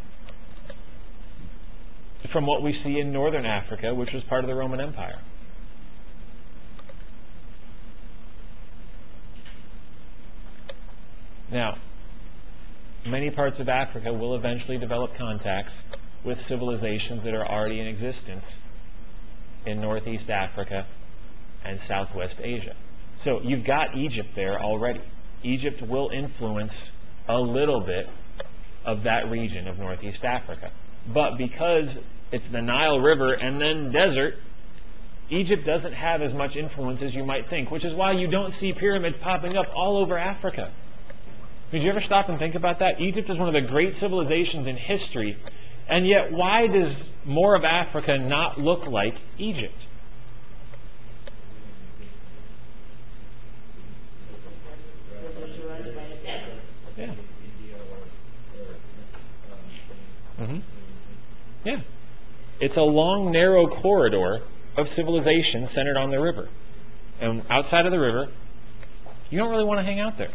from what we see in northern Africa, which was part of the Roman Empire. Now, many parts of Africa will eventually develop contacts with civilizations that are already in existence in Northeast Africa and Southwest Asia. So you've got Egypt there already. Egypt will influence a little bit of that region of Northeast Africa. But because it's the Nile River and then desert, Egypt doesn't have as much influence as you might think, which is why you don't see pyramids popping up all over Africa. Did you ever stop and think about that? Egypt is one of the great civilizations in history, and yet why does more of Africa not look like Egypt? Yeah. Yeah. It's a long, narrow corridor of civilization centered on the river. And outside of the river, you don't really want to hang out there.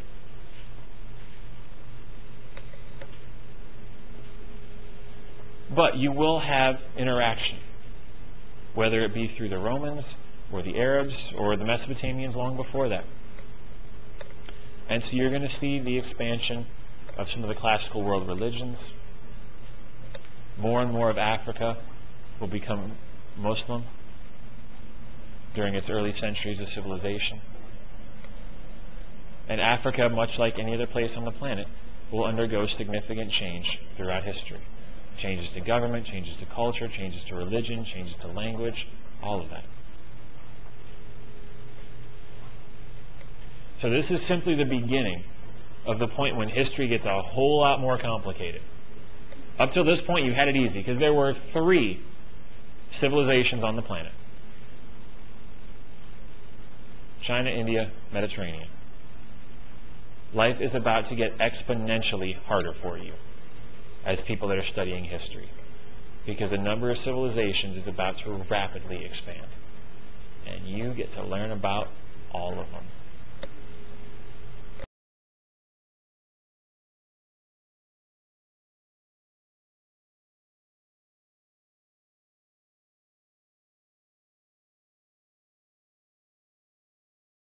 But you will have interaction, whether it be through the Romans or the Arabs or the Mesopotamians long before that. And so you're going to see the expansion of some of the classical world religions. More and more of Africa will become Muslim during its early centuries of civilization. And Africa, much like any other place on the planet, will undergo significant change throughout history. Changes to government, changes to culture, changes to religion, changes to language, all of that. So this is simply the beginning of the point when history gets a whole lot more complicated. Up till this point, you had it easy because there were 3 civilizations on the planet. China, India, Mediterranean. Life is about to get exponentially harder for you as people that are studying history, because the number of civilizations is about to rapidly expand. And you get to learn about all of them.